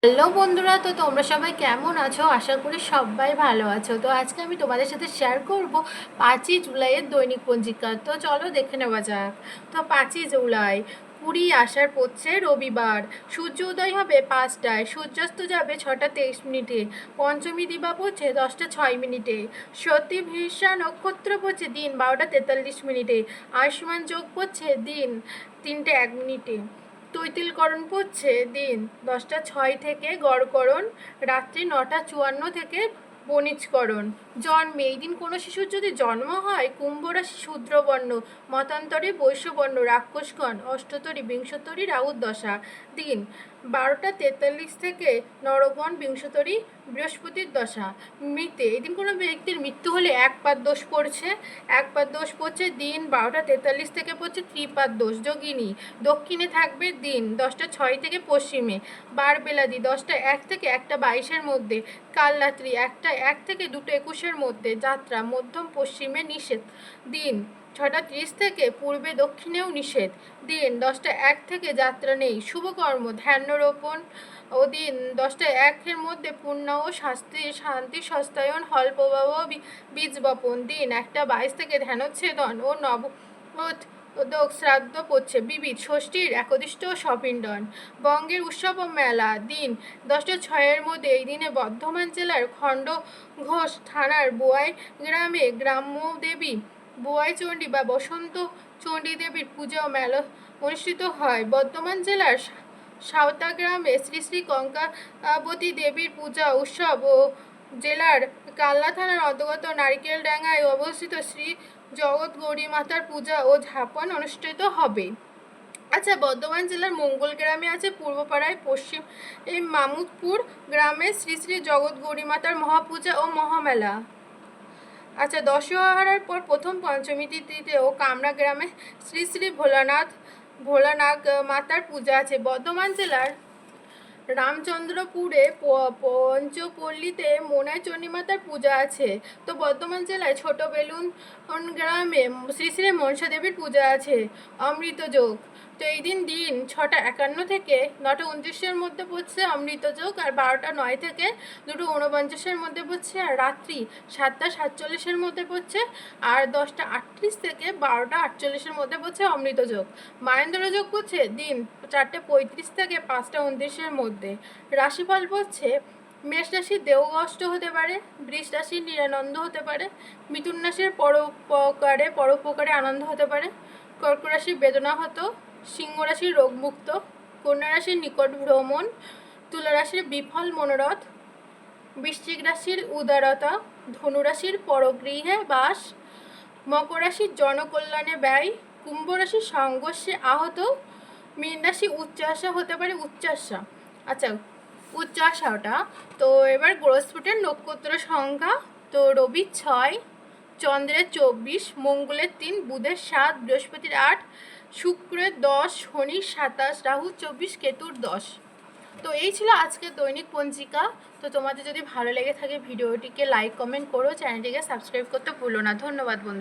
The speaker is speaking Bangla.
হ্যালো বন্ধুরা, তো তোমরা সবাই কেমন আছো? আশা করি সবাই ভালো আছো। তো আজকে আমি তোমাদের সাথে শেয়ার করব 5ই জুলাইয়ের দৈনিক পঞ্জিকা। তো চলো দেখে নেওয়া যাক। তো 5ই জুলাই, পুরী আসার পড়ছে রবিবার। সূর্য উদয় হবে 5টায়, সূর্যাস্ত যাবে 6টা 23 মিনিটে। পঞ্চমী দিবা পড়ছে 10টা 6 মিনিটে। সতী ভীষা নক্ষত্র পড়ছে দিন 12টা 43 মিনিটে। আয়ুষ্মান যোগ পড়ছে দিন 3টা 1 মিনিটে। তৈতিলকরণ পড়ছে দিন 10টা 6 থেকে গড়করণ, রাত্রি 9টা 54 থেকে বণিজকরণ। জন্মে এই দিন কোনো শিশুর যদি জন্ম হয়, কুম্ভ রাশি শূদ্রবর্ণ, মতান্তরে বৈশ্যবর্ণ, রাক্ষসগণ, অষ্টতরী বিংশতরী রাহুর দশা। দিন 12টা 43 থেকে নরগণ, বিংশতরী বৃহস্পতির দশা। মৃতে এই দিন কোনো ব্যক্তির মৃত্যু হলে একপাত দোষ পড়ছে। একপাত দোষ পড়ছে দিন 12টা 43 থেকে পড়ছে ত্রিপাত দোষ। যোগিনী দক্ষিণে থাকবে দিন 10টা 6 থেকে পশ্চিমে। বার বেলাদি 10টা 1 থেকে 1টা 22-এর মধ্যে। কালরাত্রি 1টা 1 থেকে 2টা 21-এর মধ্যে। যাত্রা মধ্যম পশ্চিমে নিষেধ। দিন 6টা 30 থেকে পূর্বে দক্ষিণেও নিষেধ। দিন 10টা 1 থেকে যাত্রা নেই। শুভকর্ম ধ্যানোরোপণ ও দিন 10টা 1-এর মধ্যে পূর্ণ ও শান্তি সস্তায়ন, হল প্রবাহ, বীজ বপন। দিন 1টা 22 থেকে ধ্যানোচ্ছেদন ও শ্রাদ্ধ পড়ছে। বিবিধ ষষ্ঠীর একদিষ্ট ও সপিণ্ডন। বঙ্গের উৎসব ও মেলা। দিন 10টা 6-এর মধ্যে। এই দিনে বর্ধমান জেলার খণ্ডঘোষ থানার বোয়াই গ্রামে গ্রাম্য দেবী বোয়াই চণ্ডী বা বসন্ত চণ্ডী দেবীর পূজা ও মেলা অনুষ্ঠিত হয়। বর্ধমান জেলার সাঁওতা গ্রামে শ্রী শ্রী কঙ্কাবতী দেবীর পূজা উৎসব ও জেলার কালনা থানার অন্তর্গত নারিকেলডাঙ্গায় অবস্থিত শ্রী জগৎ গৌরী মাতার পূজা ও ঝাপন অনুষ্ঠিত হবে। আচ্ছা, বর্ধমান জেলার মঙ্গল গ্রামে আছে পূর্বপাড়ায় পশ্চিম মামুদপুর গ্রামে শ্রী শ্রী জগৎ গৌরী মাতার মহাপূজা ও মহামেলা। আচ্ছা, দশহরার পর প্রথম পঞ্চমী তিথিতে ও কামরা গ্রামে শ্রী শ্রী ভোলানাগ মাতার পূজা আছে। বর্ধমান জেলার রামচন্দ্রপুরে পঞ্চপল্লীতে মোনাই চণ্ডীমাতার পূজা আছে। তো বর্ধমান জেলায় ছোট বেলুন গ্রামে শ্রী শ্রী মনসা দেবীর পূজা আছে। অমৃতযোগ, তো এই দিন 6টা 51 থেকে 9টা 29-এর মধ্যে পড়ছে অমৃতযোগ, আর 12টা 9 থেকে 2টা 49-এর মধ্যে পড়ছে, আর রাত্রি 7টা 47-এর মধ্যে পড়ছে, আর 10টা 38 থেকে 12টা 48-এর মধ্যে পড়ছে অমৃতযোগ। মাহেন্দ্রযোগ পড়ছে দিন 4টা 35 থেকে 5টা 29-এর মধ্যে। রাশিফল পড়ছে মেষ রাশির দেবগষ্ট হতে পারে, বৃষ রাশির নিরানন্দ হতে পারে, মিথুন রাশির পরোপকারে আনন্দ হতে পারে, কর্ক রাশির বেদনা হতো, সিংহ রাশির রোগমুক্ত, কন্যা রাশির নিকট ভ্রমণ, তুলা রাশির বিফল মনোরথ, বৃশ্চিক রাশির উদারতা, ধনু রাশির পরগৃহে বাস, মকর রাশির জনকল্যাণে ব্যয়, কুম্ভ রাশির সংঘর্ষে আহত, মীন রাশি উচ্চাশা হতে পারে উচ্চাশা। আচ্ছা, উচ্চাশাটা তো এবার বৃহস্পতির নক্ষত্র সংখ্যা। তো রবি 6, চন্দ্রের 24, মঙ্গলের 3, বুধের 7, বৃহস্পতির 8, শুক্রের 10, শনির 27, রাহু 24, কেতুর 10। তো এই ছিল আজকের দৈনিক পঞ্জিকা। তো তোমাদের যদি ভালো লেগে থাকে ভিডিওটিকে লাইক কমেন্ট করো, চ্যানেলটিকে সাবস্ক্রাইব করতে ভুলো না। ধন্যবাদ বন্ধুরা।